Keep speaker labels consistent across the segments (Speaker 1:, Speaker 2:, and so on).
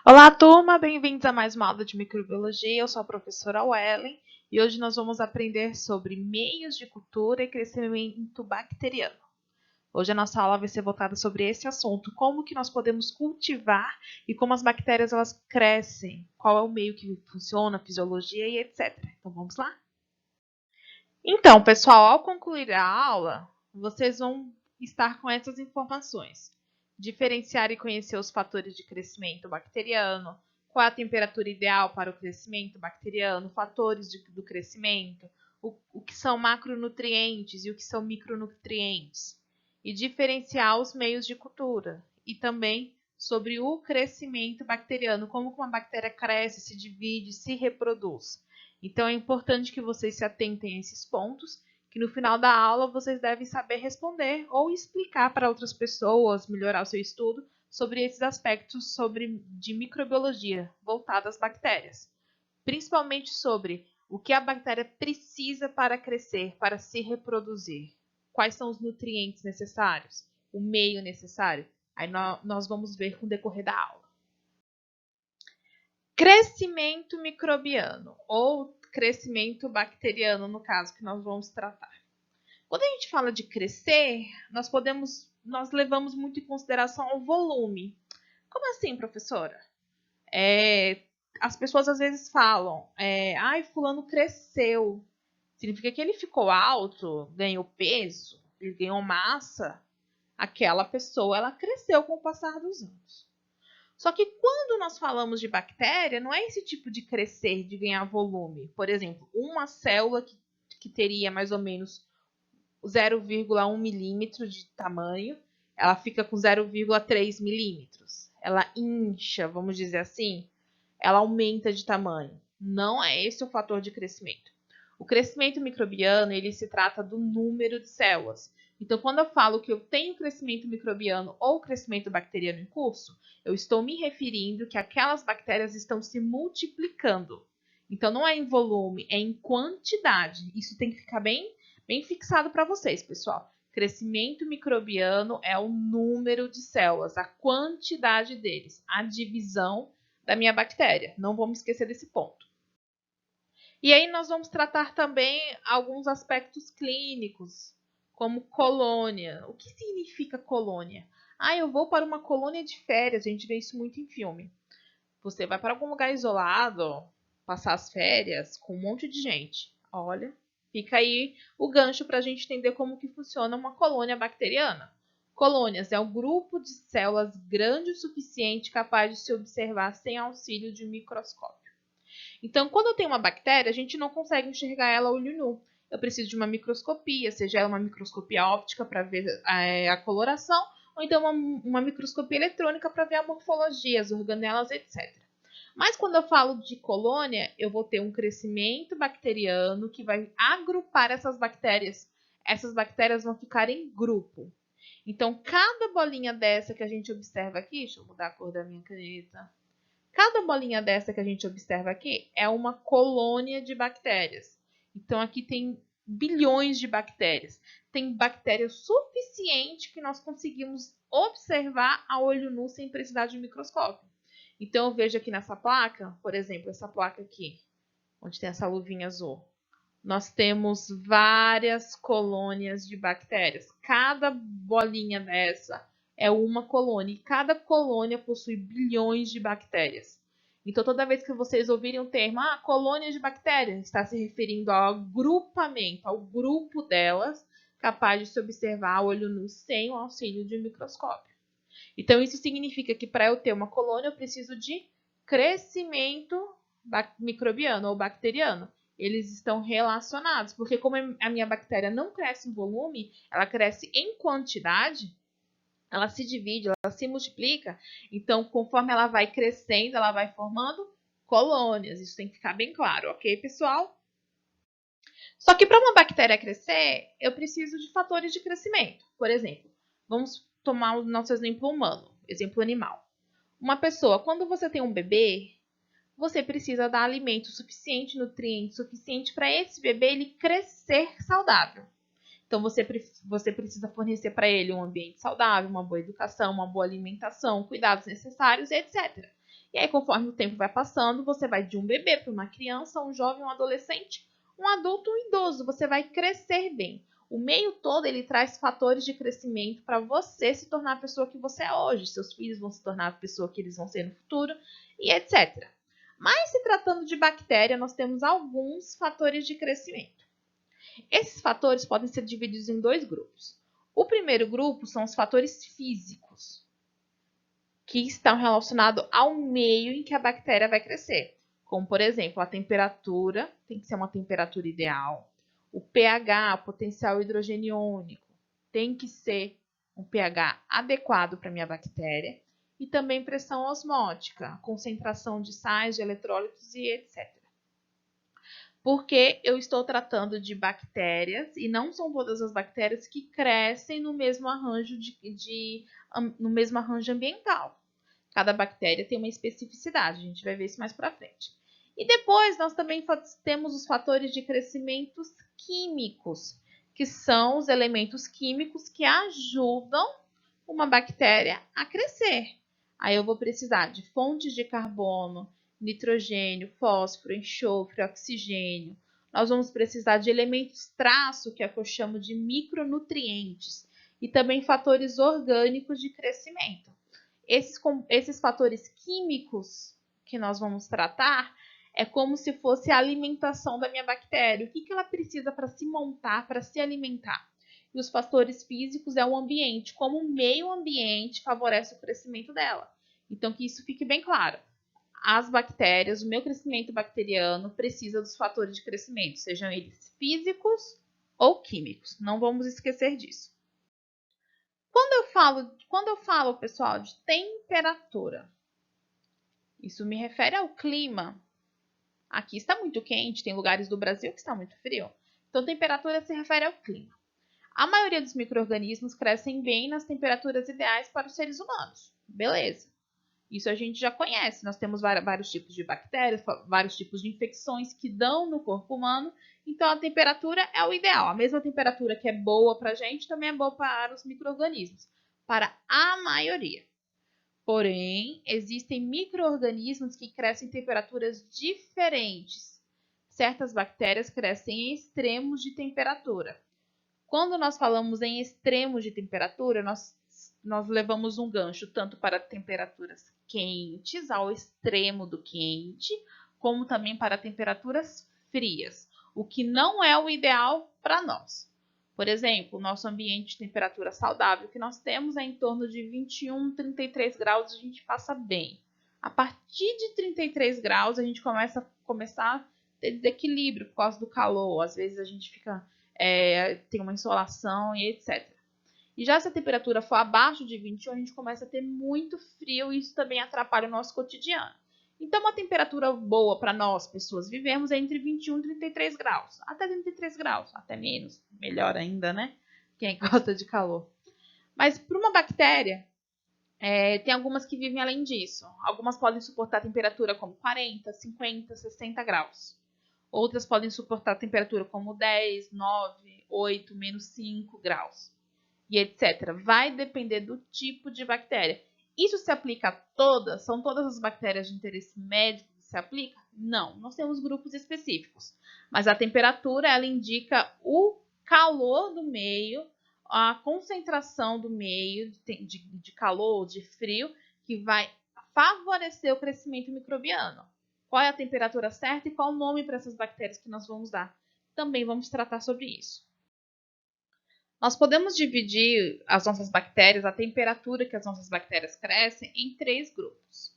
Speaker 1: Olá, turma! Bem-vindos a mais uma aula de microbiologia. Eu sou a professora Wellen e hoje nós vamos aprender sobre meios de cultura e crescimento bacteriano. Hoje a nossa aula vai ser voltada sobre esse assunto, como que nós podemos cultivar e como as bactérias elas crescem, qual é o meio que funciona, fisiologia e etc. Então vamos lá? Então, pessoal, ao concluir a aula, vocês vão estar com essas informações. Diferenciar e conhecer os fatores de crescimento bacteriano, qual a temperatura ideal para o crescimento bacteriano, fatores do crescimento, o que são macronutrientes e o que são micronutrientes. E diferenciar os meios de cultura. E também sobre o crescimento bacteriano, como uma bactéria cresce, se divide, se reproduz. Então, é importante que vocês se atentem a esses pontos, que no final da aula vocês devem saber responder ou explicar para outras pessoas, melhorar o seu estudo sobre esses aspectos de microbiologia voltados às bactérias. Principalmente sobre o que a bactéria precisa para crescer, para se reproduzir. Quais são os nutrientes necessários, o meio necessário. Aí nós vamos ver com o decorrer da aula. Crescimento microbiano ou crescimento bacteriano, no caso que nós vamos tratar. Quando a gente fala de crescer, nós levamos muito em consideração o volume. Como assim, professora? As pessoas às vezes falam, ai, fulano cresceu. Significa que ele ficou alto, ganhou peso, ele ganhou massa. Aquela pessoa, ela cresceu com o passar dos anos. Só que quando nós falamos de bactéria, não é esse tipo de crescer, de ganhar volume. Por exemplo, uma célula que teria mais ou menos 0,1 milímetro de tamanho, ela fica com 0,3 milímetros. Ela incha, vamos dizer assim, ela aumenta de tamanho. Não é esse o fator de crescimento. O crescimento microbiano, ele se trata do número de células. Então, quando eu falo que eu tenho crescimento microbiano ou crescimento bacteriano em curso, eu estou me referindo que aquelas bactérias estão se multiplicando. Então, não é em volume, é em quantidade. Isso tem que ficar bem fixado para vocês, pessoal. Crescimento microbiano é o número de células, a quantidade deles, a divisão da minha bactéria. Não vamos esquecer desse ponto. E aí nós vamos tratar também alguns aspectos clínicos, como colônia. O que significa colônia? Ah, eu vou para uma colônia de férias, a gente vê isso muito em filme. Você vai para algum lugar isolado, passar as férias com um monte de gente. Olha, fica aí o gancho para a gente entender como que funciona uma colônia bacteriana. Colônias é um grupo de células grande o suficiente capaz de se observar sem auxílio de microscópio. Então, quando eu tenho uma bactéria, a gente não consegue enxergar ela a olho nu. Eu preciso de uma microscopia, seja ela uma microscopia óptica para ver a coloração, ou então uma microscopia eletrônica para ver a morfologia, as organelas, etc. Mas quando eu falo de colônia, eu vou ter um crescimento bacteriano que vai agrupar essas bactérias. Essas bactérias vão ficar em grupo. Então, cada bolinha dessa que a gente observa aqui, deixa eu mudar a cor da minha caneta. Cada bolinha dessa que a gente observa aqui é uma colônia de bactérias. Então, aqui tem bilhões de bactérias. Tem bactéria suficiente que nós conseguimos observar a olho nu sem precisar de microscópio. Então, eu vejo aqui nessa placa, por exemplo, essa placa aqui, onde tem essa luvinha azul. Nós temos várias colônias de bactérias. Cada bolinha dessa é uma colônia. E cada colônia possui bilhões de bactérias. Então, toda vez que vocês ouvirem o termo colônia de bactérias, está se referindo ao agrupamento, ao grupo delas, capaz de se observar a olho nu sem o auxílio de um microscópio. Então, isso significa que para eu ter uma colônia, eu preciso de crescimento microbiano ou bacteriano. Eles estão relacionados, porque como a minha bactéria não cresce em volume, ela cresce em quantidade, ela se divide, ela se multiplica. Então, conforme ela vai crescendo, ela vai formando colônias. Isso tem que ficar bem claro, ok, pessoal? Só que para uma bactéria crescer, eu preciso de fatores de crescimento. Por exemplo, vamos tomar o nosso exemplo humano, exemplo animal. Uma pessoa, quando você tem um bebê, você precisa dar alimento suficiente, nutriente suficiente para esse bebê ele crescer saudável. Então, você precisa fornecer para ele um ambiente saudável, uma boa educação, uma boa alimentação, cuidados necessários, etc. E aí, conforme o tempo vai passando, você vai de um bebê para uma criança, um jovem, um adolescente, um adulto, um idoso. Você vai crescer bem. O meio todo, ele traz fatores de crescimento para você se tornar a pessoa que você é hoje. Seus filhos vão se tornar a pessoa que eles vão ser no futuro e etc. Mas se tratando de bactéria, nós temos alguns fatores de crescimento. Esses fatores podem ser divididos em dois grupos. O primeiro grupo são os fatores físicos, que estão relacionados ao meio em que a bactéria vai crescer. Como, por exemplo, a temperatura, tem que ser uma temperatura ideal. O pH, potencial hidrogeniônico, tem que ser um pH adequado para a minha bactéria. E também pressão osmótica, concentração de sais, de eletrólitos e etc. Porque eu estou tratando de bactérias e não são todas as bactérias que crescem no mesmo arranjo no mesmo arranjo ambiental. Cada bactéria tem uma especificidade, a gente vai ver isso mais para frente. E depois nós também temos os fatores de crescimento químicos, que são os elementos químicos que ajudam uma bactéria a crescer. Aí eu vou precisar de fontes de carbono, nitrogênio, fósforo, enxofre, oxigênio. Nós vamos precisar de elementos traço, que é o que eu chamo de micronutrientes, e também fatores orgânicos de crescimento. Esses fatores químicos que nós vamos tratar é como se fosse a alimentação da minha bactéria. O que ela precisa para se montar, para se alimentar? E os fatores físicos é o ambiente, como o meio ambiente favorece o crescimento dela. Então, que isso fique bem claro. As bactérias, o meu crescimento bacteriano precisa dos fatores de crescimento, sejam eles físicos ou químicos. Não vamos esquecer disso. Quando eu falo, pessoal, de temperatura, isso me refere ao clima. Aqui está muito quente, tem lugares do Brasil que está muito frio. Então, temperatura se refere ao clima. A maioria dos micro-organismos crescem bem nas temperaturas ideais para os seres humanos. Beleza. Isso a gente já conhece. Nós temos vários tipos de bactérias, vários tipos de infecções que dão no corpo humano. Então, a temperatura é o ideal. A mesma temperatura que é boa para a gente também é boa para os micro-organismos. Para a maioria. Porém, existem micro-organismos que crescem em temperaturas diferentes. Certas bactérias crescem em extremos de temperatura. Quando nós falamos em extremos de temperatura, nós levamos um gancho tanto para temperaturas quentes, ao extremo do quente, como também para temperaturas frias, o que não é o ideal para nós. Por exemplo, o nosso ambiente de temperatura saudável que nós temos é em torno de 21, 33 graus, a gente passa bem. A partir de 33 graus, a gente começa a ter desequilíbrio por causa do calor. Às vezes a gente tem uma insolação e etc. E já se a temperatura for abaixo de 21, a gente começa a ter muito frio e isso também atrapalha o nosso cotidiano. Então, uma temperatura boa para nós, pessoas, vivemos é entre 21 e 33 graus. Até 33 graus, até menos. Melhor ainda, né? Quem gosta de calor. Mas para uma bactéria, tem algumas que vivem além disso. Algumas podem suportar temperatura como 40, 50, 60 graus. Outras podem suportar temperatura como 10, 9, 8, menos 5 graus. E etc. Vai depender do tipo de bactéria. Isso se aplica a todas? São todas as bactérias de interesse médico que se aplica? Não, nós temos grupos específicos. Mas a temperatura, ela indica o calor do meio, a concentração do meio de calor ou de frio, que vai favorecer o crescimento microbiano. Qual é a temperatura certa e qual o nome para essas bactérias que nós vamos dar? Também vamos tratar sobre isso. Nós podemos dividir as nossas bactérias, a temperatura que as nossas bactérias crescem, em 3 grupos.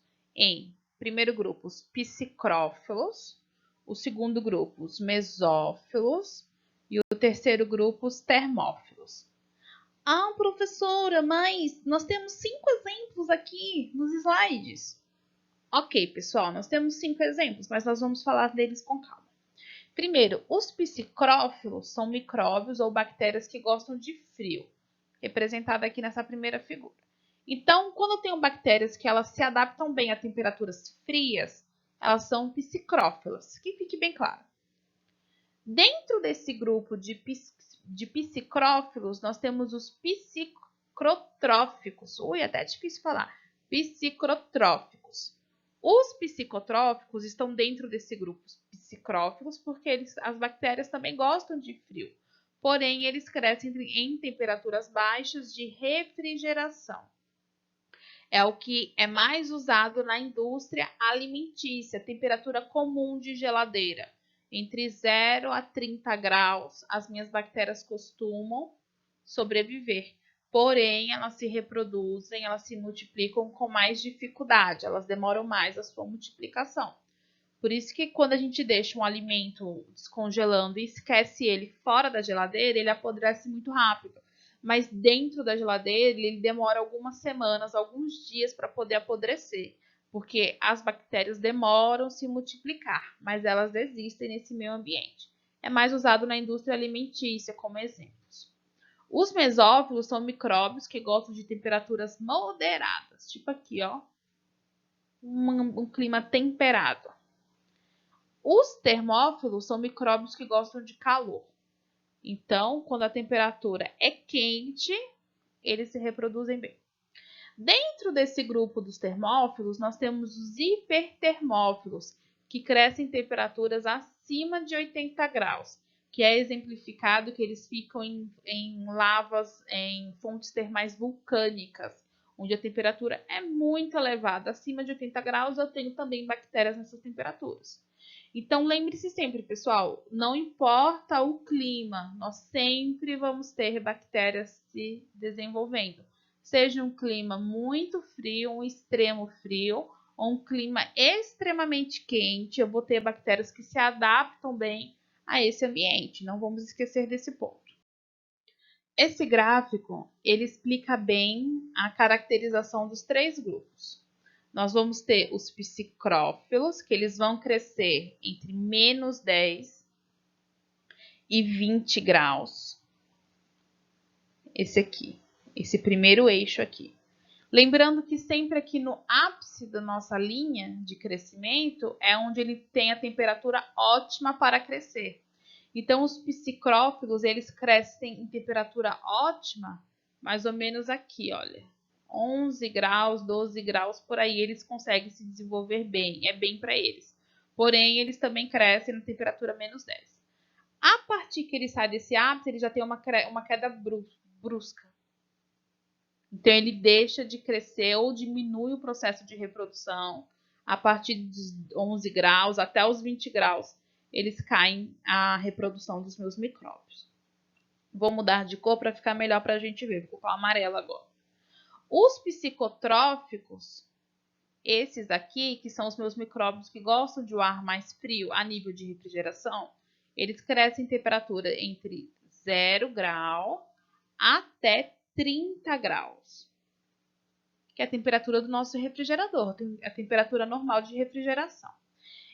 Speaker 1: Primeiro grupo, os psicrófilos, o segundo grupo, os mesófilos e o terceiro grupo, os termófilos. Ah, professora, mas nós temos 5 exemplos aqui nos slides. Ok, pessoal, nós temos 5 exemplos, mas nós vamos falar deles com calma. Primeiro, os psicrófilos são micróbios ou bactérias que gostam de frio, representada aqui nessa primeira figura. Então, quando eu tenho bactérias que elas se adaptam bem a temperaturas frias, elas são psicrófilas, que fique bem claro. Dentro desse grupo de psicrófilos, nós temos os psicrotróficos. Ui, até é difícil falar. Psicrotróficos. Os psicotróficos estão dentro desse grupo psicrófilos porque as bactérias também gostam de frio. Porém, eles crescem em temperaturas baixas de refrigeração. É o que é mais usado na indústria alimentícia, temperatura comum de geladeira. Entre 0 a 30 graus, as minhas bactérias costumam sobreviver. Porém, elas se reproduzem, elas se multiplicam com mais dificuldade, elas demoram mais a sua multiplicação. Por isso que quando a gente deixa um alimento descongelando e esquece ele fora da geladeira, ele apodrece muito rápido. Mas dentro da geladeira, ele demora algumas semanas, alguns dias para poder apodrecer. Porque as bactérias demoram a se multiplicar, mas elas existem nesse meio ambiente. É mais usado na indústria alimentícia como exemplos. Os mesófilos são micróbios que gostam de temperaturas moderadas, tipo aqui, ó, um clima temperado. Os termófilos são micróbios que gostam de calor. Então, quando a temperatura é quente, eles se reproduzem bem. Dentro desse grupo dos termófilos, nós temos os hipertermófilos, que crescem em temperaturas acima de 80 graus, que é exemplificado que eles ficam em lavas, em fontes termais vulcânicas, onde a temperatura é muito elevada. Acima de 80 graus, eu tenho também bactérias nessas temperaturas. Então, lembre-se sempre, pessoal, não importa o clima, nós sempre vamos ter bactérias se desenvolvendo. Seja um clima muito frio, um extremo frio, ou um clima extremamente quente, eu vou ter bactérias que se adaptam bem a esse ambiente. Não vamos esquecer desse ponto. Esse gráfico, ele explica bem a caracterização dos três grupos. Nós vamos ter os psicrófilos, que eles vão crescer entre menos 10 e 20 graus. Esse aqui, esse primeiro eixo aqui. Lembrando que sempre aqui no ápice da nossa linha de crescimento é onde ele tem a temperatura ótima para crescer. Então, os psicrófilos, eles crescem em temperatura ótima, mais ou menos aqui, olha. 11 graus, 12 graus, por aí eles conseguem se desenvolver bem, é bem para eles. Porém, eles também crescem na temperatura menos 10. A partir que ele sai desse ápice, ele já tem uma queda brusca. Então, ele deixa de crescer ou diminui o processo de reprodução a partir dos 11 graus até os 20 graus. Eles caem a reprodução dos meus micróbios. Vou mudar de cor para ficar melhor para a gente ver. Vou colocar o amarelo agora. Os psicotróficos, esses aqui, que são os meus micróbios que gostam de um ar mais frio a nível de refrigeração, eles crescem em temperatura entre 0 grau até 30 graus, que é a temperatura do nosso refrigerador, a temperatura normal de refrigeração.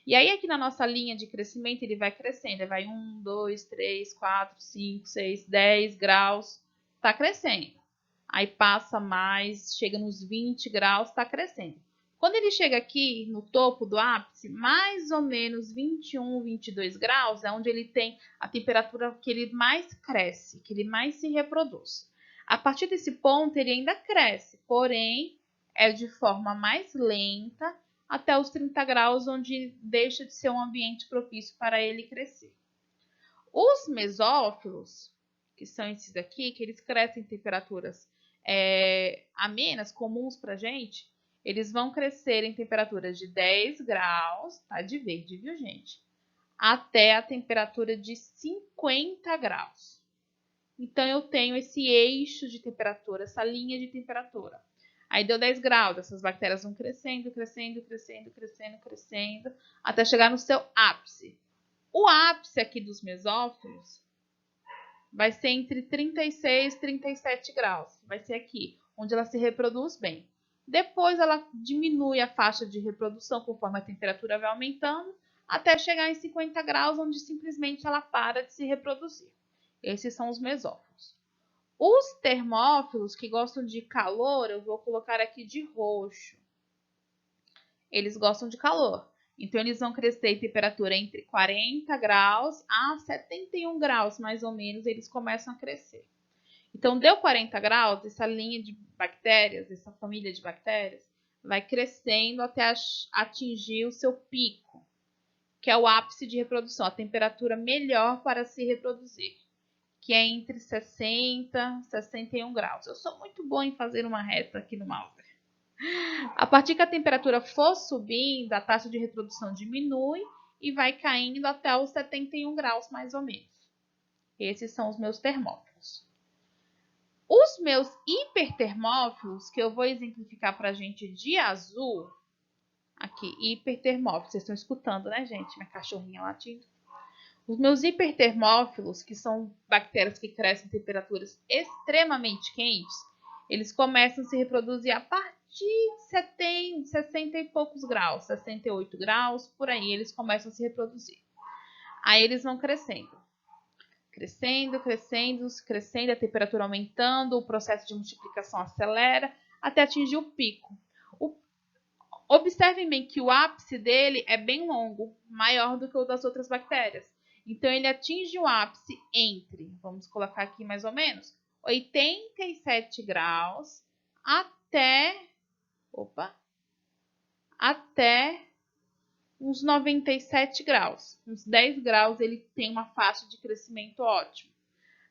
Speaker 1: E aí aqui na nossa linha de crescimento ele vai crescendo, vai 1, 2, 3, 4, 5, 6, 10 graus, tá crescendo. Aí passa mais, chega nos 20 graus, está crescendo. Quando ele chega aqui no topo do ápice, mais ou menos 21, 22 graus, é onde ele tem a temperatura que ele mais cresce, que ele mais se reproduz. A partir desse ponto, ele ainda cresce, porém, é de forma mais lenta, até os 30 graus, onde deixa de ser um ambiente propício para ele crescer. Os mesófilos, que são esses aqui, que eles crescem em temperaturas amenas, comuns para a gente, eles vão crescer em temperaturas de 10 graus, tá de verde, viu, gente? Até a temperatura de 50 graus. Então, eu tenho esse eixo de temperatura, essa linha de temperatura. Aí deu 10 graus, essas bactérias vão crescendo, crescendo, crescendo, crescendo, crescendo, até chegar no seu ápice. O ápice aqui dos mesófilos vai ser entre 36 e 37 graus. Vai ser aqui, onde ela se reproduz bem. Depois ela diminui a faixa de reprodução conforme a temperatura vai aumentando, até chegar em 50 graus, onde simplesmente ela para de se reproduzir. Esses são os mesófilos. Os termófilos, que gostam de calor, eu vou colocar aqui de roxo. Eles gostam de calor. Então, eles vão crescer em temperatura entre 40 graus a 71 graus, mais ou menos, eles começam a crescer. Então, deu 40 graus, essa linha de bactérias, essa família de bactérias, vai crescendo até atingir o seu pico, que é o ápice de reprodução, a temperatura melhor para se reproduzir, que é entre 60 e 61 graus. Eu sou muito boa em fazer uma reta aqui no mouse. A partir que a temperatura for subindo, a taxa de reprodução diminui e vai caindo até os 71 graus, mais ou menos. Esses são os meus termófilos. Os meus hipertermófilos, que eu vou exemplificar para a gente de azul, aqui, hipertermófilos, vocês estão escutando, né, gente? Minha cachorrinha latindo. Os meus hipertermófilos, que são bactérias que crescem em temperaturas extremamente quentes, eles começam a se reproduzir a partir de 60 e poucos graus, 68 graus, por aí eles começam a se reproduzir. Aí eles vão crescendo. Crescendo, crescendo, crescendo, a temperatura aumentando, o processo de multiplicação acelera até atingir o pico. Observem bem que o ápice dele é bem longo, maior do que o das outras bactérias. Então, ele atinge o ápice entre, vamos colocar aqui mais ou menos, 87 graus até uns 97 graus. Uns 10 graus ele tem uma faixa de crescimento ótimo.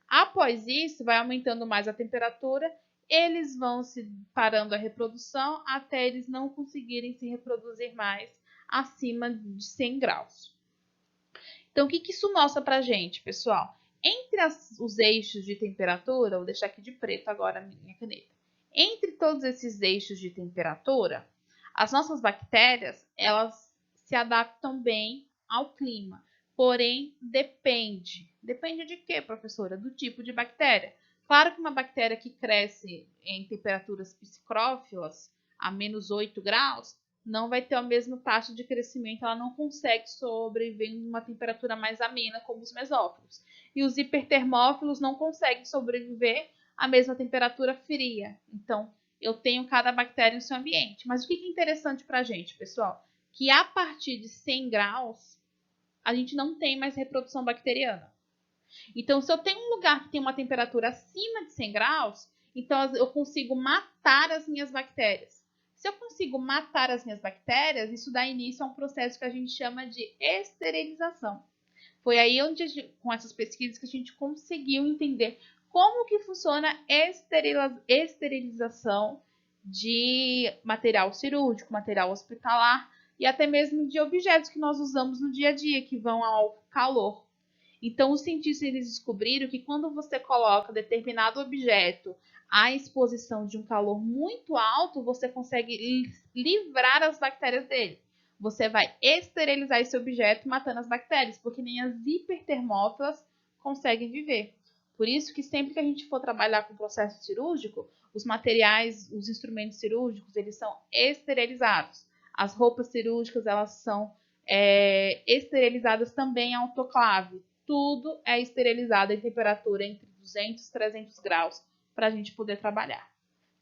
Speaker 1: Após isso, vai aumentando mais a temperatura, eles vão se parando a reprodução até eles não conseguirem se reproduzir mais acima de 100 graus. Então, o que isso mostra pra gente, pessoal? Entre os eixos de temperatura, vou deixar aqui de preto agora a minha caneta. Entre todos esses eixos de temperatura, as nossas bactérias, elas se adaptam bem ao clima. Porém, depende. Depende de quê, professora? Do tipo de bactéria. Claro que uma bactéria que cresce em temperaturas psicrófilas, a menos 8 graus, não vai ter a mesma taxa de crescimento, ela não consegue sobreviver em uma temperatura mais amena, como os mesófilos. E os hipertermófilos não conseguem sobreviver à mesma temperatura fria. Então, eu tenho cada bactéria em seu ambiente. Mas o que é interessante para a gente, pessoal? Que a partir de 100 graus, a gente não tem mais reprodução bacteriana. Então, se eu tenho um lugar que tem uma temperatura acima de 100 graus, então eu consigo matar as minhas bactérias. Se eu consigo matar as minhas bactérias, isso dá início a um processo que a gente chama de esterilização. Foi aí onde, com essas pesquisas, que a gente conseguiu entender como que funciona a esterilização de material cirúrgico, material hospitalar e até mesmo de objetos que nós usamos no dia a dia, que vão ao calor. Então, os cientistas eles descobriram que quando você coloca determinado objeto à exposição de um calor muito alto, você consegue livrar as bactérias dele. Você vai esterilizar esse objeto matando as bactérias, porque nem as hipertermófilas conseguem viver. Por isso que sempre que a gente for trabalhar com processo cirúrgico, os materiais, os instrumentos cirúrgicos, eles são esterilizados. As roupas cirúrgicas, elas são esterilizadas também em autoclave. Tudo é esterilizado em temperatura entre 200 e 300 graus para a gente poder trabalhar.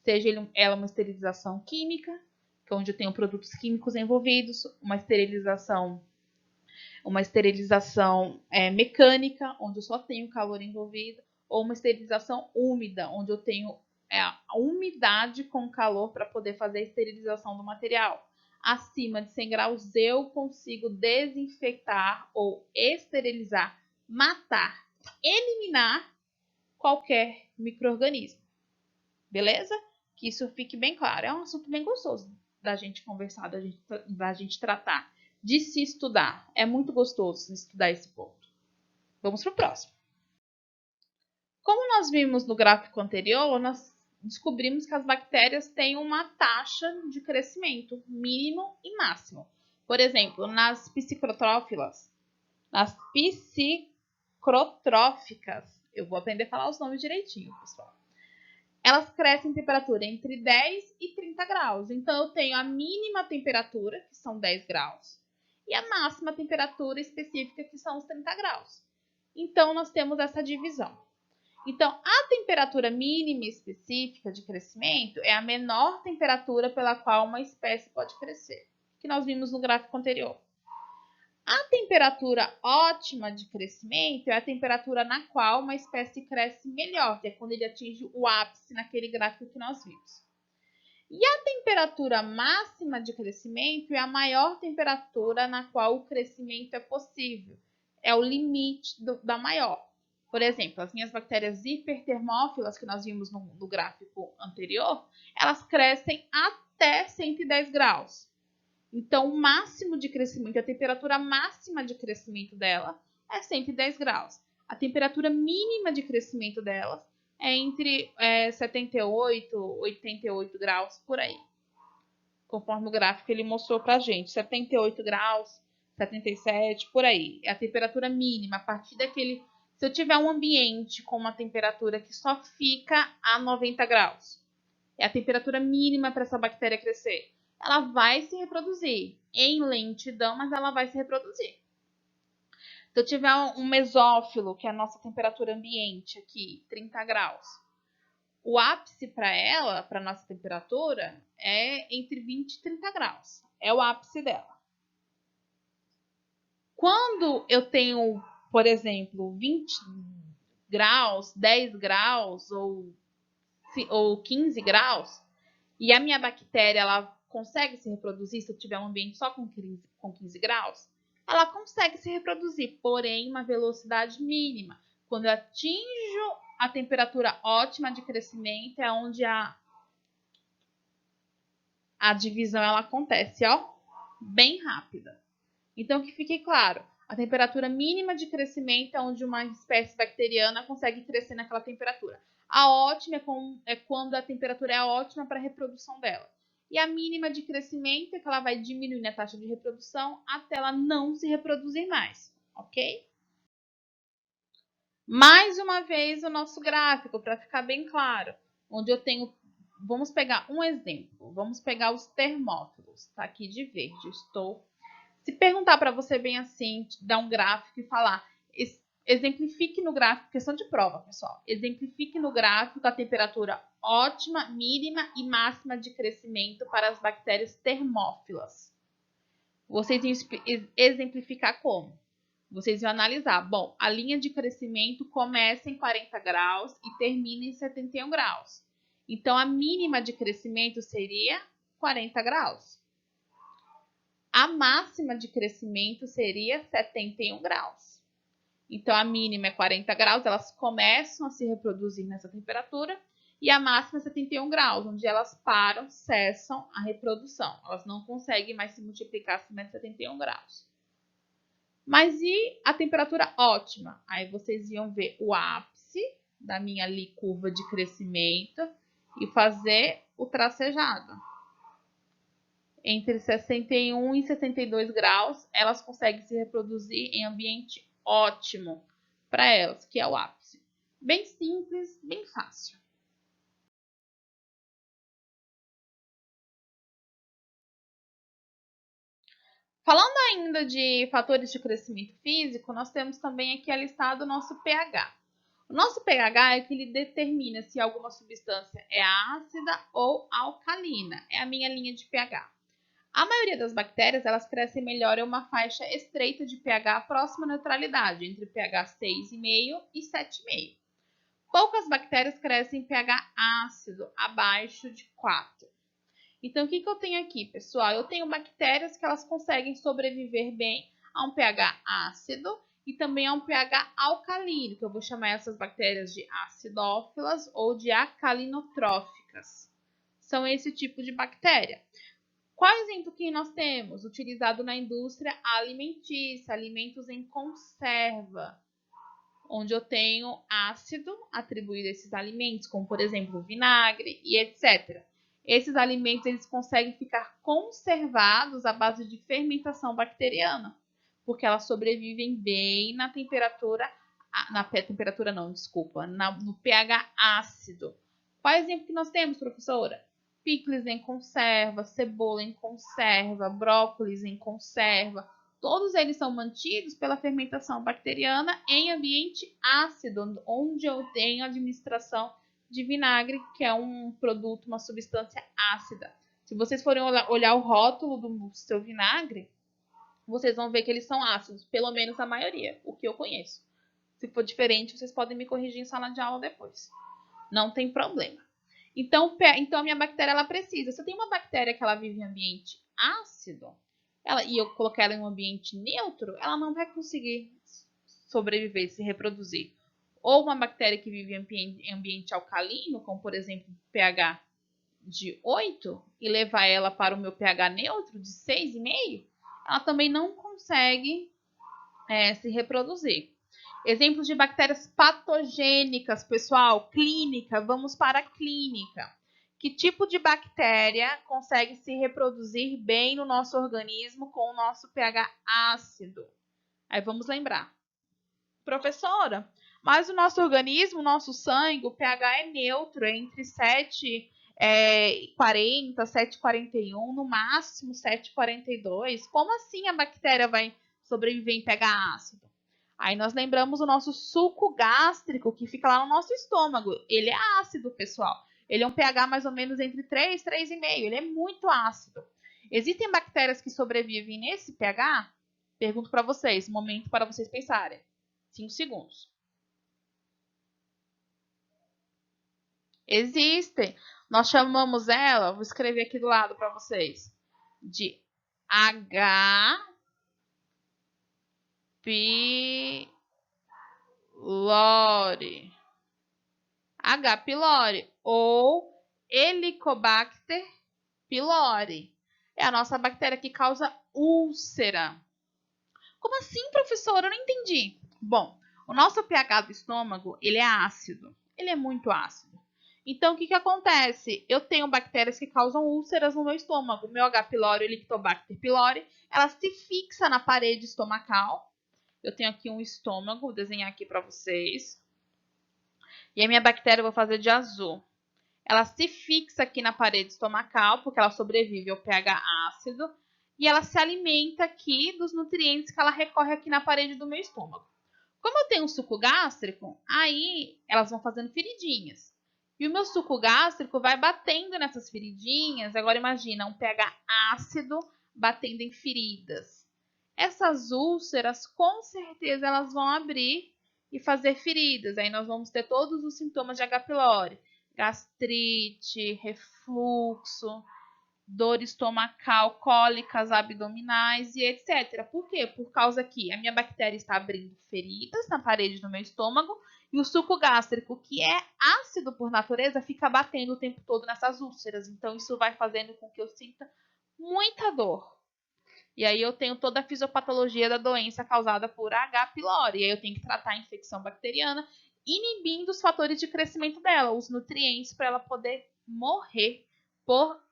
Speaker 1: Seja ela uma esterilização química, que é onde eu tenho produtos químicos envolvidos, uma esterilização mecânica, onde eu só tenho calor envolvido, ou uma esterilização úmida, onde eu tenho a umidade com calor para poder fazer a esterilização do material. Acima de 100 graus eu consigo desinfectar ou esterilizar, matar, eliminar qualquer micro-organismo. Beleza? Que isso fique bem claro. É um assunto bem gostoso da gente conversar, da gente tratar, de se estudar. É muito gostoso estudar esse ponto. Vamos para o próximo. Como nós vimos no gráfico anterior, nós descobrimos que as bactérias têm uma taxa de crescimento mínimo e máximo. Por exemplo, nas psicotróficas, eu vou aprender a falar os nomes direitinho, pessoal. Elas crescem em temperatura entre 10 e 30 graus. Então, eu tenho a mínima temperatura, que são 10 graus, e a máxima temperatura específica, que são os 30 graus. Então, nós temos essa divisão. Então, a temperatura mínima específica de crescimento é a menor temperatura pela qual uma espécie pode crescer, que nós vimos no gráfico anterior. A temperatura ótima de crescimento é a temperatura na qual uma espécie cresce melhor, que é quando ele atinge o ápice naquele gráfico que nós vimos. E a temperatura máxima de crescimento é a maior temperatura na qual o crescimento é possível. É o limite da maior. Por exemplo, as minhas bactérias hipertermófilas, que nós vimos no gráfico anterior, elas crescem até 110 graus. Então, o máximo de crescimento, a temperatura máxima de crescimento dela é 110 graus. A temperatura mínima de crescimento delas é entre 78, 88 graus, por aí. Conforme o gráfico ele mostrou pra gente. 78 graus, 77, por aí. É a temperatura mínima. A partir daquele... Se eu tiver um ambiente com uma temperatura que só fica a 90 graus, é a temperatura mínima para essa bactéria crescer. Ela vai se reproduzir em lentidão, mas ela vai se reproduzir. Se eu tiver um mesófilo, que é a nossa temperatura ambiente aqui, 30 graus, o ápice para ela, para nossa temperatura, é entre 20 e 30 graus. É o ápice dela. Quando eu tenho, por exemplo, 20 graus, 10 graus ou 15 graus, e a minha bactéria ela consegue se reproduzir se eu tiver um ambiente só com 15 graus, ela consegue se reproduzir, porém uma velocidade mínima. Quando eu atinjo a temperatura ótima de crescimento, é onde a divisão ela acontece, ó, bem rápida. Então, que fique claro, a temperatura mínima de crescimento é onde uma espécie bacteriana consegue crescer naquela temperatura. A ótima é quando a temperatura é ótima para a reprodução dela. E a mínima de crescimento é que ela vai diminuindo a taxa de reprodução até ela não se reproduzir mais, ok? Mais uma vez o nosso gráfico, para ficar bem claro, onde eu tenho... Vamos pegar um exemplo, vamos pegar os termófilos, tá aqui de verde, Se perguntar para você bem assim, dar um gráfico e falar, exemplifique no gráfico, questão de prova, pessoal, exemplifique no gráfico a temperatura ótima, mínima e máxima de crescimento para as bactérias termófilas. Vocês iam exemplificar como? Vocês iam analisar, bom, a linha de crescimento começa em 40 graus e termina em 71 graus. Então, a mínima de crescimento seria 40 graus. A máxima de crescimento seria 71 graus. Então, a mínima é 40 graus, elas começam a se reproduzir nessa temperatura, e a máxima é 71 graus, onde elas param, cessam a reprodução. Elas não conseguem mais se multiplicar acima de 71 graus. Mas e a temperatura ótima? Aí vocês iam ver o ápice da minha ali curva de crescimento e fazer o tracejado. Entre 61 e 62 graus, elas conseguem se reproduzir em ambiente ótimo para elas, que é o ápice. Bem simples, bem fácil. Falando ainda de fatores de crescimento físico, nós temos também aqui listado o nosso pH. O nosso pH é que ele determina se alguma substância é ácida ou alcalina. É a minha linha de pH. A maioria das bactérias elas crescem melhor em uma faixa estreita de pH próxima à neutralidade, entre pH 6,5 e 7,5. Poucas bactérias crescem em pH ácido, abaixo de 4. Então, o que eu tenho aqui, pessoal? Eu tenho bactérias que elas conseguem sobreviver bem a um pH ácido e também a um pH alcalino, que eu vou chamar essas bactérias de acidófilas ou de alcalinotróficas. São esse tipo de bactéria. Qual exemplo que nós temos? Utilizado na indústria alimentícia, alimentos em conserva, onde eu tenho ácido atribuído a esses alimentos, como por exemplo vinagre e etc. Esses alimentos eles conseguem ficar conservados à base de fermentação bacteriana, porque elas sobrevivem bem no pH ácido. Qual exemplo que nós temos, professora? Picles em conserva, cebola em conserva, brócolis em conserva. Todos eles são mantidos pela fermentação bacteriana em ambiente ácido, onde eu tenho administração de vinagre, que é um produto, uma substância ácida. Se vocês forem olhar o rótulo do seu vinagre, vocês vão ver que eles são ácidos, pelo menos a maioria, o que eu conheço. Se for diferente, vocês podem me corrigir em sala de aula depois. Não tem problema. Então a minha bactéria ela precisa. Se eu tenho uma bactéria que ela vive em ambiente ácido, e eu colocar ela em um ambiente neutro, ela não vai conseguir sobreviver, se reproduzir. Ou uma bactéria que vive em ambiente alcalino, como por exemplo pH de 8, e levar ela para o meu pH neutro de 6,5, ela também não consegue se reproduzir. Exemplos de bactérias patogênicas, pessoal, clínica, vamos para a clínica. Que tipo de bactéria consegue se reproduzir bem no nosso organismo com o nosso pH ácido? Aí vamos lembrar. Professora, mas o nosso organismo, o nosso sangue, o pH é neutro, é entre 7,40, 7,41, no máximo 7,42. Como assim a bactéria vai sobreviver em pH ácido? Aí nós lembramos o nosso suco gástrico, que fica lá no nosso estômago. Ele é ácido, pessoal. Ele é um pH mais ou menos entre 3 e 3,5. Ele é muito ácido. Existem bactérias que sobrevivem nesse pH? Pergunto para vocês, momento para vocês pensarem. 5 segundos. Existem. Nós chamamos ela, vou escrever aqui do lado para vocês, de H. pylori. H. pylori ou Helicobacter pylori. É a nossa bactéria que causa úlcera. Como assim, professora? Eu não entendi. Bom, o nosso pH do estômago, ele é ácido. Ele é muito ácido. Então, o que acontece? Eu tenho bactérias que causam úlceras no meu estômago. O meu H. pylori, Helicobacter pylori, ela se fixa na parede estomacal. Eu tenho aqui um estômago, vou desenhar aqui para vocês. E a minha bactéria eu vou fazer de azul. Ela se fixa aqui na parede estomacal, porque ela sobrevive ao pH ácido. E ela se alimenta aqui dos nutrientes que ela recorre aqui na parede do meu estômago. Como eu tenho um suco gástrico, aí elas vão fazendo feridinhas. E o meu suco gástrico vai batendo nessas feridinhas. Agora imagina um pH ácido batendo em feridas. Essas úlceras, com certeza, elas vão abrir e fazer feridas. Aí nós vamos ter todos os sintomas de H. pylori. Gastrite, refluxo, dor estomacal, cólicas abdominais e etc. Por quê? Por causa que a minha bactéria está abrindo feridas na parede do meu estômago e o suco gástrico, que é ácido por natureza, fica batendo o tempo todo nessas úlceras. Então, isso vai fazendo com que eu sinta muita dor. E aí eu tenho toda a fisiopatologia da doença causada por H. pylori. E aí eu tenho que tratar a infecção bacteriana, inibindo os fatores de crescimento dela, os nutrientes, para ela poder morrer por,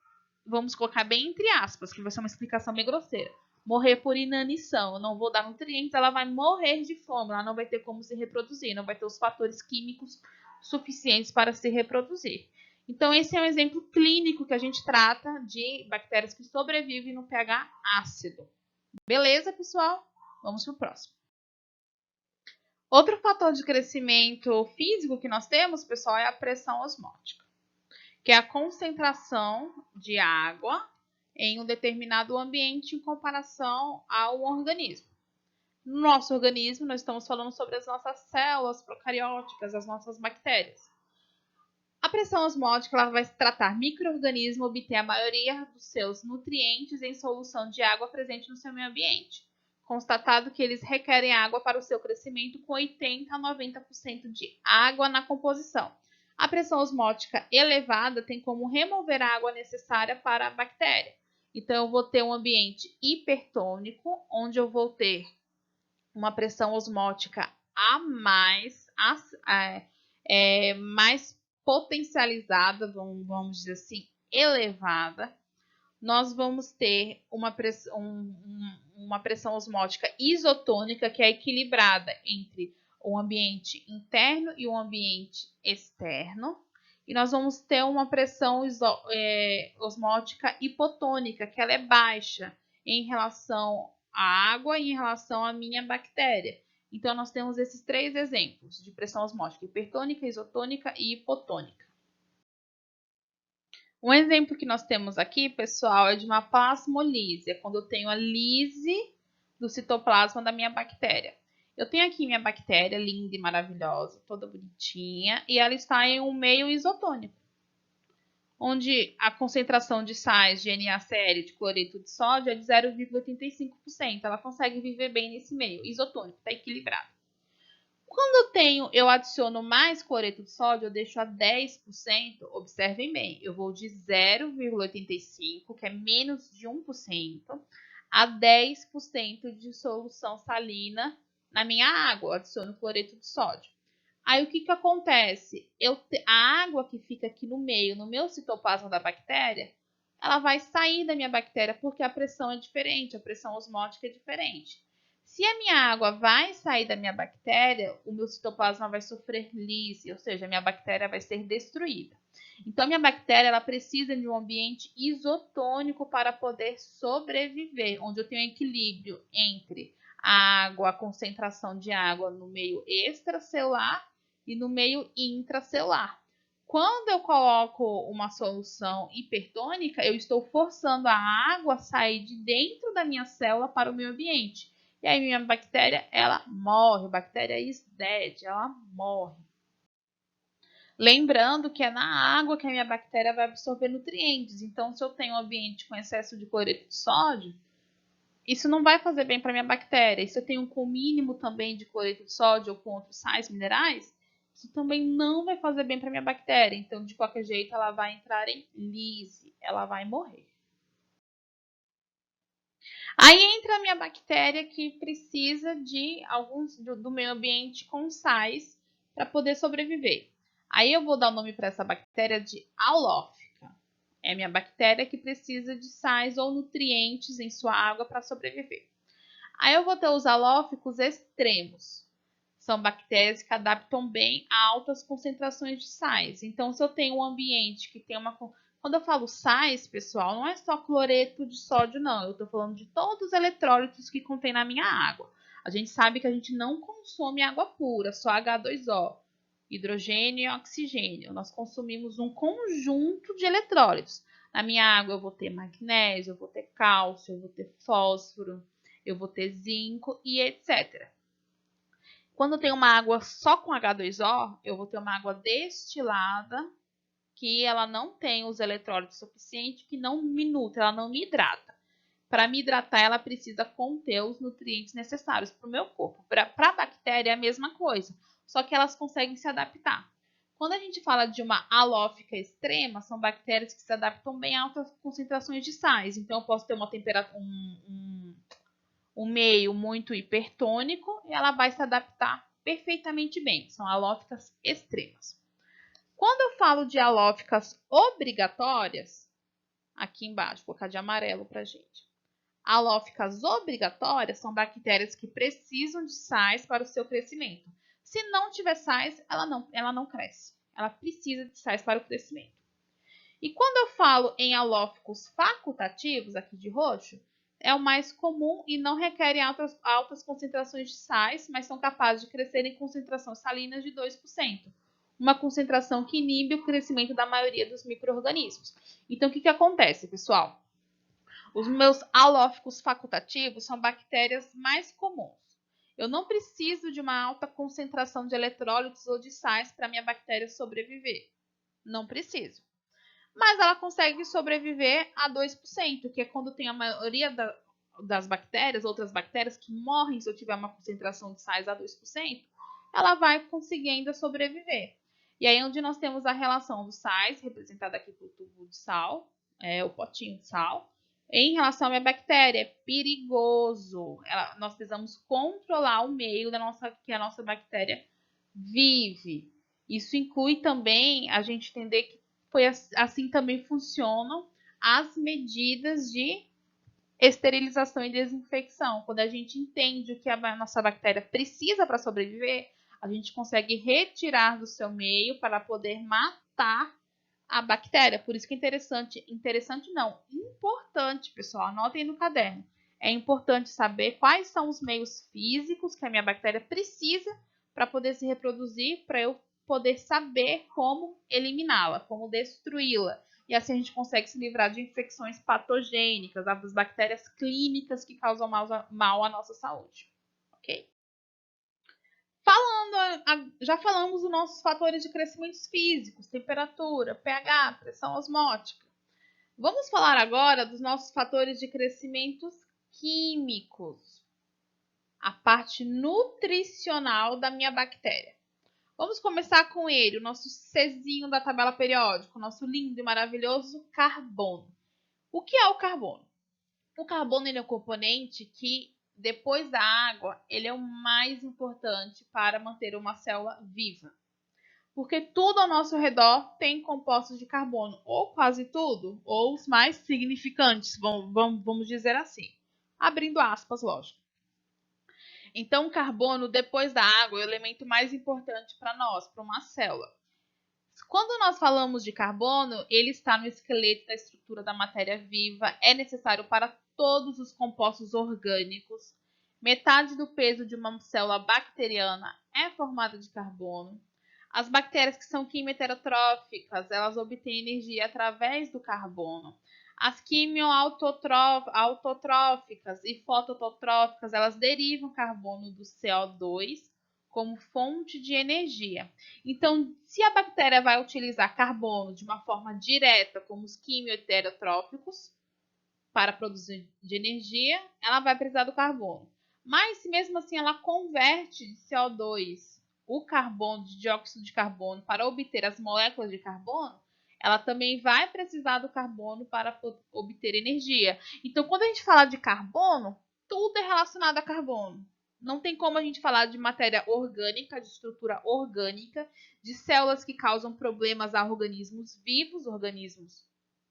Speaker 1: vamos colocar bem entre aspas, que vai ser uma explicação bem grosseira, morrer por inanição. Eu não vou dar nutrientes, ela vai morrer de fome, ela não vai ter como se reproduzir, não vai ter os fatores químicos suficientes para se reproduzir. Então, esse é um exemplo clínico que a gente trata de bactérias que sobrevivem no pH ácido. Beleza, pessoal? Vamos para o próximo. Outro fator de crescimento físico que nós temos, pessoal, é a pressão osmótica, que é a concentração de água em um determinado ambiente em comparação ao organismo. No nosso organismo, nós estamos falando sobre as nossas células procarióticas, as nossas bactérias. A pressão osmótica ela vai tratar micro-organismo obter a maioria dos seus nutrientes em solução de água presente no seu meio ambiente. Constatado que eles requerem água para o seu crescimento com 80 a 90% de água na composição. A pressão osmótica elevada tem como remover a água necessária para a bactéria. Então, eu vou ter um ambiente hipertônico, onde eu vou ter uma pressão osmótica a mais, mais potencializada, vamos dizer assim, elevada. Nós vamos ter uma pressão osmótica isotônica, que é equilibrada entre o ambiente interno e o ambiente externo. E nós vamos ter uma pressão osmótica hipotônica, que ela é baixa em relação à água e em relação à minha bactéria. Então, nós temos esses três exemplos de pressão osmótica: hipertônica, isotônica e hipotônica. Um exemplo que nós temos aqui, pessoal, é de uma plasmolise, é quando eu tenho a lise do citoplasma da minha bactéria. Eu tenho aqui minha bactéria linda e maravilhosa, toda bonitinha, e ela está em um meio isotônico. onde a concentração de sais de NaCl, de cloreto de sódio, é de 0,85%. Ela consegue viver bem nesse meio, isotônico, está equilibrado. Quando eu adiciono mais cloreto de sódio, eu deixo a 10%, observem bem, eu vou de 0,85%, que é menos de 1%, a 10% de solução salina na minha água, eu adiciono cloreto de sódio. Aí o que acontece? A água que fica aqui no meio, no meu citoplasma da bactéria, ela vai sair da minha bactéria porque a pressão é diferente, a pressão osmótica é diferente. Se a minha água vai sair da minha bactéria, o meu citoplasma vai sofrer lise, ou seja, a minha bactéria vai ser destruída. Então, a minha bactéria ela precisa de um ambiente isotônico para poder sobreviver, onde eu tenho equilíbrio entre a água, a concentração de água no meio extracelular e no meio intracelular. Quando eu coloco uma solução hipertônica, eu estou forçando a água a sair de dentro da minha célula para o meio ambiente. E aí minha bactéria, ela morre. A bactéria is dead, ela morre. Lembrando que é na água que a minha bactéria vai absorver nutrientes. Então, se eu tenho um ambiente com excesso de cloreto de sódio, isso não vai fazer bem para minha bactéria. E se eu tenho com mínimo também de cloreto de sódio ou com outros sais minerais, isso também não vai fazer bem para minha bactéria. Então, de qualquer jeito, ela vai entrar em lise, ela vai morrer. Aí entra a minha bactéria que precisa de alguns do meio ambiente com sais para poder sobreviver. Aí eu vou dar o nome para essa bactéria de halófica. É a minha bactéria que precisa de sais ou nutrientes em sua água para sobreviver. Aí eu vou ter os halóficos extremos. São bactérias que adaptam bem a altas concentrações de sais. Então, se eu tenho um ambiente que tem uma... Quando eu falo sais, pessoal, não é só cloreto de sódio, não. Eu estou falando de todos os eletrólitos que contém na minha água. A gente sabe que a gente não consome água pura, só H2O, hidrogênio e oxigênio. Nós consumimos um conjunto de eletrólitos. Na minha água eu vou ter magnésio, eu vou ter cálcio, eu vou ter fósforo, eu vou ter zinco e etc. Quando eu tenho uma água só com H2O, eu vou ter uma água destilada, que ela não tem os eletrólitos suficientes, que não me nutre, ela não me hidrata. Para me hidratar, ela precisa conter os nutrientes necessários para o meu corpo. Para a bactéria é a mesma coisa, só que elas conseguem se adaptar. Quando a gente fala de uma halófica extrema, são bactérias que se adaptam bem a altas concentrações de sais. Então, eu posso ter uma temperatura, um meio muito hipertônico e ela vai se adaptar perfeitamente bem. São halóficas extremas. Quando eu falo de halóficas obrigatórias, aqui embaixo, vou colocar de amarelo para gente. Halóficas obrigatórias são bactérias que precisam de sais para o seu crescimento. Se não tiver sais, ela não cresce. Ela precisa de sais para o crescimento. E quando eu falo em halóficos facultativos, aqui de roxo, é o mais comum e não requerem altas concentrações de sais, mas são capazes de crescer em concentrações salinas de 2%. Uma concentração que inibe o crescimento da maioria dos micro-organismos. Então, o que acontece, pessoal? Os meus halóficos facultativos são bactérias mais comuns. Eu não preciso de uma alta concentração de eletrólitos ou de sais para minha bactéria sobreviver. Não preciso. Mas ela consegue sobreviver a 2%, que é quando tem a maioria das bactérias, outras bactérias que morrem se eu tiver uma concentração de sais a 2%, ela vai conseguir ainda sobreviver. E aí onde nós temos a relação dos sais, representada aqui pelo tubo de sal, o potinho de sal, em relação à minha bactéria, é perigoso. Nós precisamos controlar o meio que a nossa bactéria vive. Isso inclui também a gente entender que assim também funcionam as medidas de esterilização e desinfecção. Quando a gente entende o que a nossa bactéria precisa para sobreviver, a gente consegue retirar do seu meio para poder matar a bactéria. Por isso que é interessante não, importante, pessoal, anotem no caderno. É importante saber quais são os meios físicos que a minha bactéria precisa para poder se reproduzir, para eu poder saber como eliminá-la, como destruí-la. E assim a gente consegue se livrar de infecções patogênicas, das bactérias clínicas que causam mal à nossa saúde. Ok? Já falamos dos nossos fatores de crescimento físicos, temperatura, pH, pressão osmótica. Vamos falar agora dos nossos fatores de crescimento químicos, a parte nutricional da minha bactéria. Vamos começar com ele, o nosso Czinho da tabela periódica, o nosso lindo e maravilhoso carbono. O que é o carbono? O carbono ele é um componente que, depois da água, ele é o mais importante para manter uma célula viva. Porque tudo ao nosso redor tem compostos de carbono, ou quase tudo, ou os mais significantes, vamos dizer assim. Abrindo aspas, lógico. Então, o carbono, depois da água, é o elemento mais importante para nós, para uma célula. Quando nós falamos de carbono, ele está no esqueleto da estrutura da matéria viva, é necessário para todos os compostos orgânicos. Metade do peso de uma célula bacteriana é formada de carbono. As bactérias que são quimioheterotróficas, elas obtêm energia através do carbono. As quimioautotróficas e fototróficas, elas derivam carbono do CO2 como fonte de energia. Então, se a bactéria vai utilizar carbono de uma forma direta, como os quimioheterotróficos, para produzir de energia, ela vai precisar do carbono. Mas, se mesmo assim ela converte de CO2 o carbono, de dióxido de carbono, para obter as moléculas de carbono, ela também vai precisar do carbono para obter energia. Então, quando a gente fala de carbono, tudo é relacionado a carbono. Não tem como a gente falar de matéria orgânica, de estrutura orgânica, de células que causam problemas a organismos vivos, organismos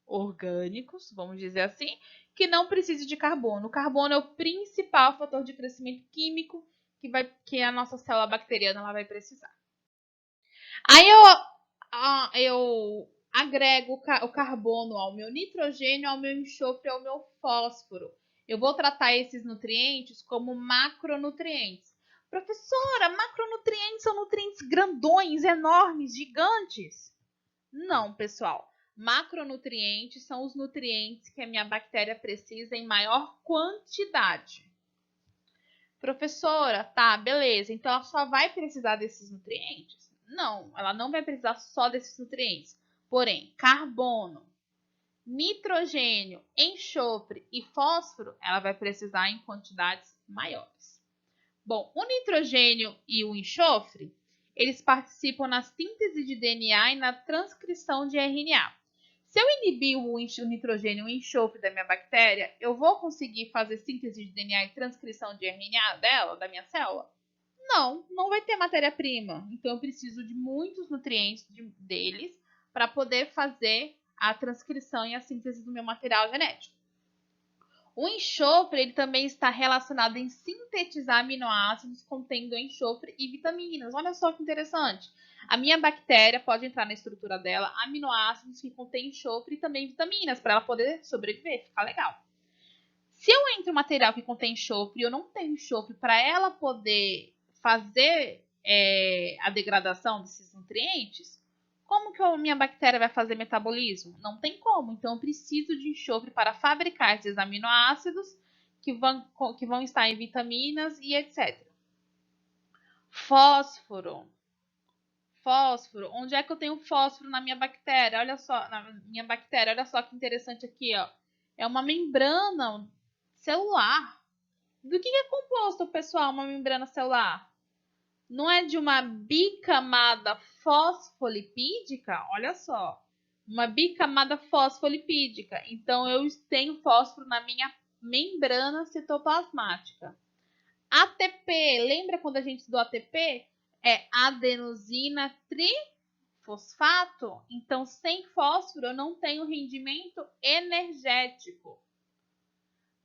Speaker 1: orgânicos, vamos dizer assim, que não precise de carbono. O carbono é o principal fator de crescimento químico que a nossa célula bacteriana ela vai precisar. Aí eu agrego o carbono ao meu nitrogênio, ao meu enxofre, ao meu fósforo. Eu vou tratar esses nutrientes como macronutrientes. Professora, macronutrientes são nutrientes grandões, enormes, gigantes? Não, pessoal. Macronutrientes são os nutrientes que a minha bactéria precisa em maior quantidade. Professora, tá, beleza. Então ela só vai precisar desses nutrientes? Não, ela não vai precisar só desses nutrientes. Porém, carbono, nitrogênio, enxofre e fósforo, ela vai precisar em quantidades maiores. Bom, o nitrogênio e o enxofre, eles participam na síntese de DNA e na transcrição de RNA. Se eu inibir o nitrogênio e o enxofre da minha bactéria, eu vou conseguir fazer síntese de DNA e transcrição de RNA dela, da minha célula? Não, não vai ter matéria-prima. Então eu preciso de muitos nutrientes deles para poder fazer a transcrição e a síntese do meu material genético. O enxofre ele também está relacionado em sintetizar aminoácidos contendo enxofre e vitaminas. Olha só que interessante. A minha bactéria pode entrar na estrutura dela aminoácidos que contêm enxofre e também vitaminas para ela poder sobreviver, ficar legal. Se eu entro em material que contém enxofre e eu não tenho enxofre para ela poder fazer a degradação desses nutrientes, como que a minha bactéria vai fazer metabolismo? Não tem como. Então, eu preciso de enxofre para fabricar esses aminoácidos que vão estar em vitaminas e etc. Fósforo. Fósforo. Onde é que eu tenho fósforo na minha bactéria? Olha só, na minha bactéria, olha só que interessante aqui, ó. É uma membrana celular. Do que é composto, pessoal, uma membrana celular? Não é de uma bicamada fosfolipídica? Olha só, uma bicamada fosfolipídica. Então, eu tenho fósforo na minha membrana citoplasmática. ATP, lembra quando a gente estudou ATP? É adenosina trifosfato. Então, sem fósforo, eu não tenho rendimento energético.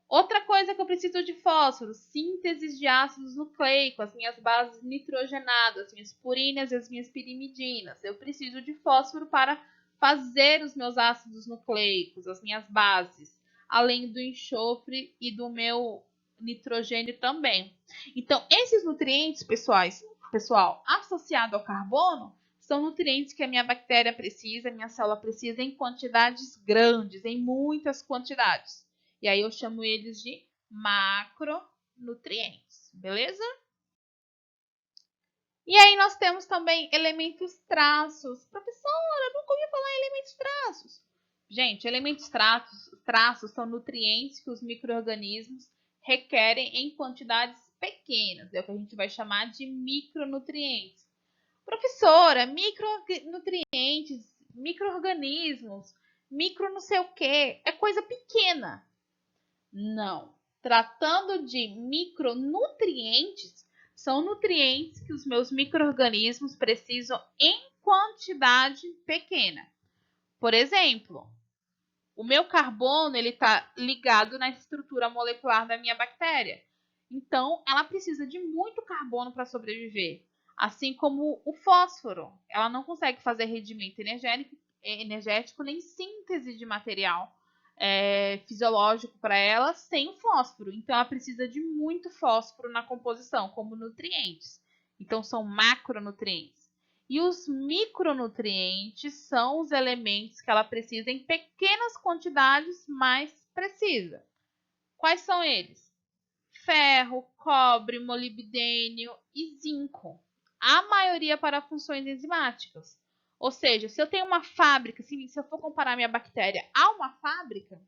Speaker 1: Outra coisa que eu preciso de fósforo, síntese de ácidos nucleicos, as minhas bases nitrogenadas, as minhas purinas e as minhas pirimidinas. Eu preciso de fósforo para fazer os meus ácidos nucleicos, as minhas bases, além do enxofre e do meu nitrogênio também. Então, esses nutrientes, pessoal, associado ao carbono, são nutrientes que a minha bactéria precisa, a minha célula precisa em quantidades grandes, em muitas quantidades. E aí eu chamo eles de macronutrientes, beleza? E aí nós temos também elementos traços. Professora, nunca ouvi falar em elementos traços. Gente, elementos traços são nutrientes que os micro-organismos requerem em quantidades pequenas. É o que a gente vai chamar de micronutrientes. Professora, micronutrientes, micro-organismos, micro não sei o que, é coisa pequena. Não. Tratando de micronutrientes, são nutrientes que os meus micro-organismos precisam em quantidade pequena. Por exemplo, o meu carbono está ligado na estrutura molecular da minha bactéria. Então, ela precisa de muito carbono para sobreviver. Assim como o fósforo. Ela não consegue fazer rendimento energético nem síntese de material fisiológico para ela sem o fósforo. Então, ela precisa de muito fósforo na composição, como nutrientes. Então, são macronutrientes. E os micronutrientes são os elementos que ela precisa em pequenas quantidades, mas precisa. Quais são eles? Ferro, cobre, molibdênio e zinco. A maioria para funções enzimáticas. Ou seja, se eu tenho uma fábrica, se eu for comparar minha bactéria a uma fábrica,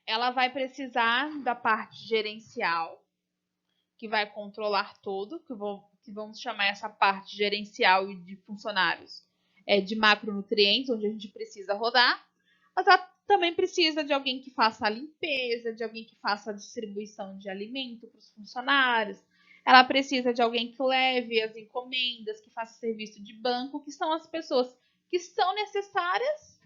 Speaker 1: ela vai precisar da parte gerencial, que vai controlar tudo, que vamos chamar essa parte gerencial e de funcionários de macronutrientes, onde a gente precisa rodar, mas ela também precisa de alguém que faça a limpeza, de alguém que faça a distribuição de alimento para os funcionários, ela precisa de alguém que leve as encomendas, que faça serviço de banco, que são as pessoas que são necessárias,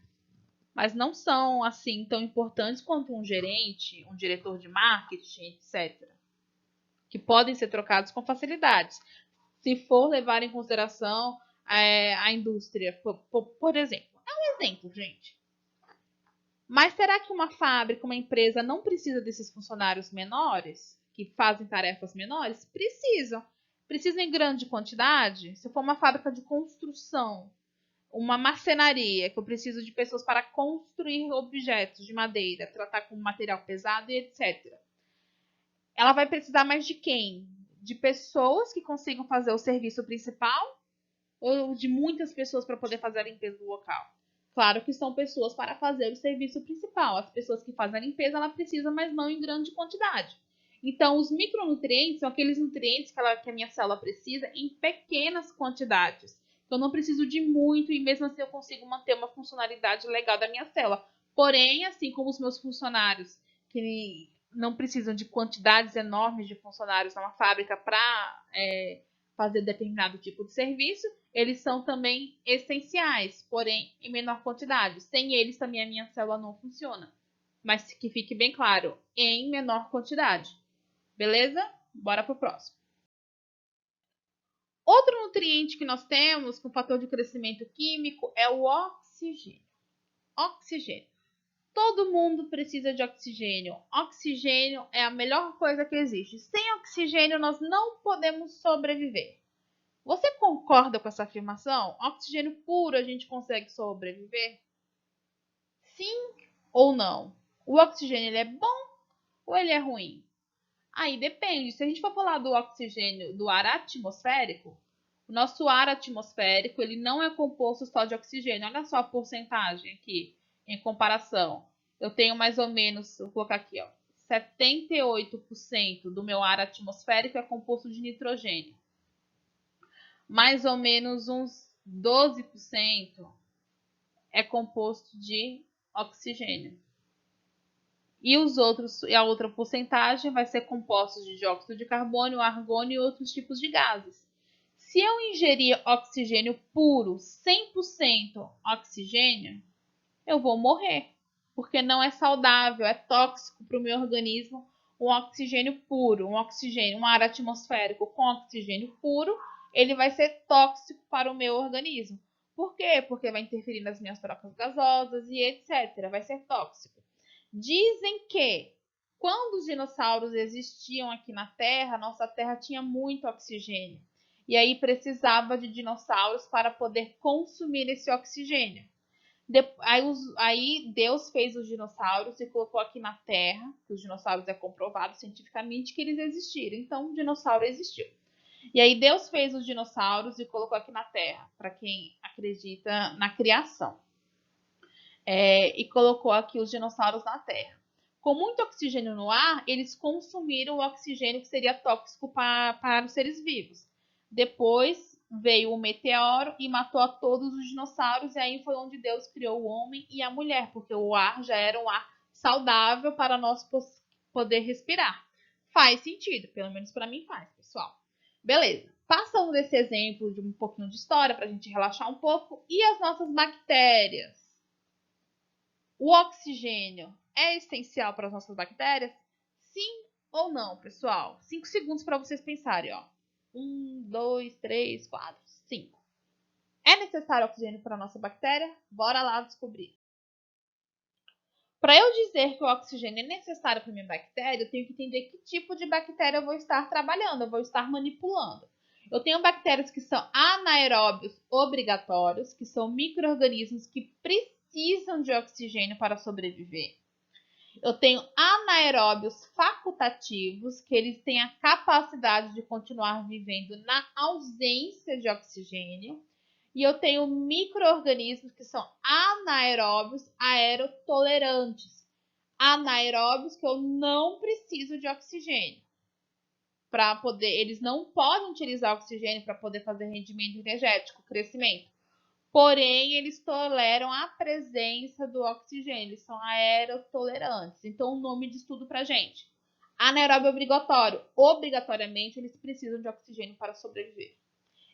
Speaker 1: mas não são assim tão importantes quanto um gerente, um diretor de marketing, etc. Que podem ser trocados com facilidades, se for levar em consideração a indústria, por exemplo. É um exemplo, gente. Mas será que uma fábrica, uma empresa não precisa desses funcionários menores, que fazem tarefas menores? Precisam. Precisam em grande quantidade? Se for uma fábrica de construção, uma marcenaria, que eu preciso de pessoas para construir objetos de madeira, tratar com material pesado e etc. Ela vai precisar mais de quem? De pessoas que consigam fazer o serviço principal ou de muitas pessoas para poder fazer a limpeza do local? Claro que são pessoas para fazer o serviço principal. As pessoas que fazem a limpeza, ela precisa, mas não em grande quantidade. Então, os micronutrientes são aqueles nutrientes que a minha célula precisa em pequenas quantidades. Eu não preciso de muito e mesmo assim eu consigo manter uma funcionalidade legal da minha célula. Porém, assim como os meus funcionários que não precisam de quantidades enormes de funcionários numa fábrica para fazer determinado tipo de serviço, eles são também essenciais, porém em menor quantidade. Sem eles também a minha célula não funciona. Mas que fique bem claro, em menor quantidade. Beleza? Bora pro próximo. Outro nutriente que nós temos com fator de crescimento químico é o oxigênio. Oxigênio. Todo mundo precisa de oxigênio. Oxigênio é a melhor coisa que existe. Sem oxigênio, nós não podemos sobreviver. Você concorda com essa afirmação? Oxigênio puro a gente consegue sobreviver? Sim ou não? O oxigênio ele é bom ou ele é ruim? Aí depende. Se a gente for falar do oxigênio do ar atmosférico, o nosso ar atmosférico ele não é composto só de oxigênio. Olha só a porcentagem aqui em comparação. Eu tenho mais ou menos, vou colocar aqui, ó, 78% do meu ar atmosférico é composto de nitrogênio. Mais ou menos uns 12% é composto de oxigênio. E a outra porcentagem vai ser composta de dióxido de carbono, argônio e outros tipos de gases. Se eu ingerir oxigênio puro, 100% oxigênio, eu vou morrer, porque não é saudável, é tóxico para o meu organismo um oxigênio puro, um ar atmosférico com oxigênio puro, ele vai ser tóxico para o meu organismo. Por quê? Porque vai interferir nas minhas trocas gasosas e etc. Vai ser tóxico. Dizem que quando os dinossauros existiam aqui na Terra, nossa Terra tinha muito oxigênio. E aí precisava de dinossauros para poder consumir esse oxigênio. Aí Deus fez os dinossauros e colocou aqui na Terra, que os dinossauros é comprovado cientificamente que eles existiram. Então, o dinossauro existiu. E aí Deus fez os dinossauros e colocou aqui na Terra, para quem acredita na criação. E colocou aqui os dinossauros na Terra. Com muito oxigênio no ar, eles consumiram o oxigênio que seria tóxico para os seres vivos. Depois veio o meteoro e matou a todos os dinossauros, e aí foi onde Deus criou o homem e a mulher, porque o ar já era um ar saudável para nós poder respirar. Faz sentido, pelo menos para mim faz, pessoal. Beleza. Passando desse exemplo de um pouquinho de história para a gente relaxar um pouco, e as nossas bactérias? O oxigênio é essencial para as nossas bactérias? Sim ou não, pessoal? 5 segundos para vocês pensarem, ó. 1, 2, 3, 4, 5. É necessário oxigênio para a nossa bactéria? Bora lá descobrir. Para eu dizer que o oxigênio é necessário para minha bactéria, eu tenho que entender que tipo de bactéria eu vou estar trabalhando, eu vou estar manipulando. Eu tenho bactérias que são anaeróbios obrigatórios, que são micro-organismos que precisam de oxigênio para sobreviver. Eu tenho anaeróbios facultativos, que eles têm a capacidade de continuar vivendo na ausência de oxigênio. E eu tenho micro-organismos que são anaeróbios aerotolerantes. Anaeróbios que eu não preciso de oxigênio. Eles não podem utilizar oxigênio para poder fazer rendimento energético, crescimento. Porém, eles toleram a presença do oxigênio, eles são aerotolerantes. Então, o nome diz tudo pra gente. Anaeróbio obrigatório. Obrigatoriamente, eles precisam de oxigênio para sobreviver.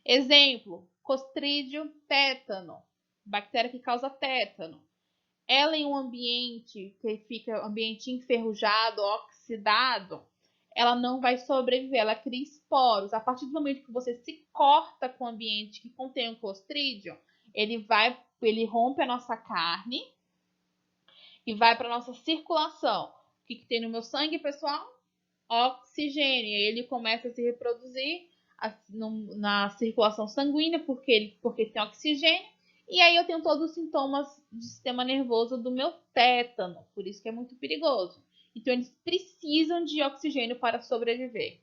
Speaker 1: Exemplo, Clostridium tétano, bactéria que causa tétano. Ela em um ambiente que fica ambiente enferrujado, oxidado, ela não vai sobreviver, ela cria esporos. A partir do momento que você se corta com o ambiente que contém o Clostridium, ele rompe a nossa carne e vai para nossa circulação. O que tem no meu sangue, pessoal? Oxigênio. E ele começa a se reproduzir na circulação sanguínea, porque tem oxigênio. E aí eu tenho todos os sintomas do sistema nervoso do meu tétano. Por isso que é muito perigoso. Então eles precisam de oxigênio para sobreviver.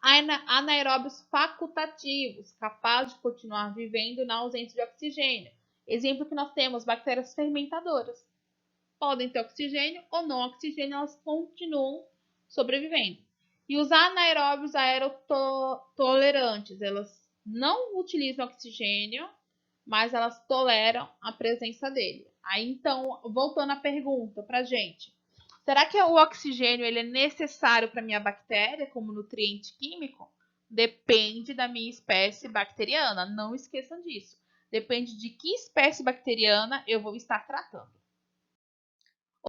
Speaker 1: Anaeróbios facultativos, capazes de continuar vivendo na ausência de oxigênio. Exemplo que nós temos, bactérias fermentadoras. Podem ter oxigênio ou não oxigênio, elas continuam sobrevivendo. E os anaeróbios aerotolerantes, elas não utilizam oxigênio, mas elas toleram a presença dele. Aí, então, voltando à pergunta pra gente. Será que o oxigênio ele é necessário para minha bactéria como nutriente químico? Depende da minha espécie bacteriana. Não esqueçam disso. Depende de que espécie bacteriana eu vou estar tratando.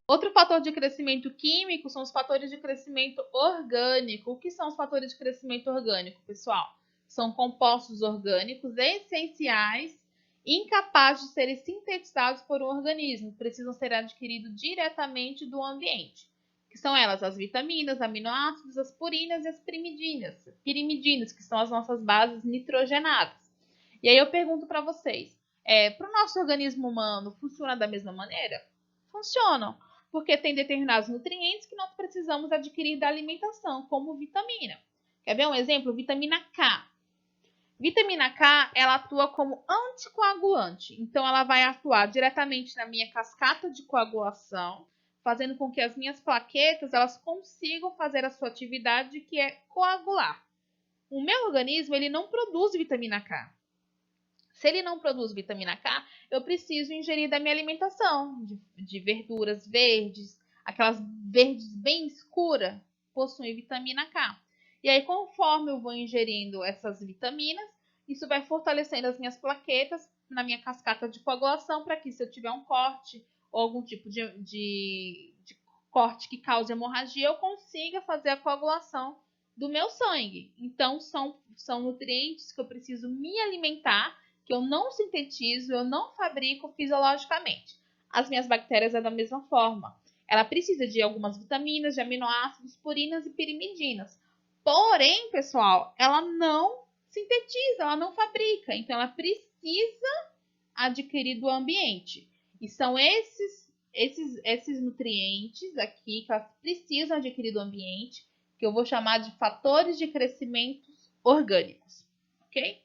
Speaker 1: Outro fator de crescimento químico são os fatores de crescimento orgânico. O que são os fatores de crescimento orgânico, pessoal? São compostos orgânicos essenciais, incapazes de serem sintetizados por um organismo, precisam ser adquiridos diretamente do ambiente. Que são elas as vitaminas, aminoácidos, as purinas e as pirimidinas, que são as nossas bases nitrogenadas. E aí eu pergunto para vocês, para o nosso organismo humano funciona da mesma maneira? Funcionam, porque tem determinados nutrientes que nós precisamos adquirir da alimentação, como vitamina. Quer ver um exemplo? Vitamina K. Vitamina K, ela atua como anticoagulante, então ela vai atuar diretamente na minha cascata de coagulação, fazendo com que as minhas plaquetas elas consigam fazer a sua atividade, que é coagular. O meu organismo ele não produz vitamina K. Se ele não produz vitamina K, eu preciso ingerir da minha alimentação, de verduras verdes, aquelas verdes bem escuras, possuem vitamina K. E aí, conforme eu vou ingerindo essas vitaminas, isso vai fortalecendo as minhas plaquetas na minha cascata de coagulação, para que se eu tiver um corte ou algum tipo de corte que cause hemorragia, eu consiga fazer a coagulação do meu sangue. Então, são nutrientes que eu preciso me alimentar, que eu não sintetizo, eu não fabrico fisiologicamente. As minhas bactérias é da mesma forma. Ela precisa de algumas vitaminas, de aminoácidos, purinas e pirimidinas. Porém, pessoal, ela não sintetiza, ela não fabrica. Então, ela precisa adquirir do ambiente. E são esses nutrientes aqui que elas precisam adquirir do ambiente, que eu vou chamar de fatores de crescimento orgânicos, ok?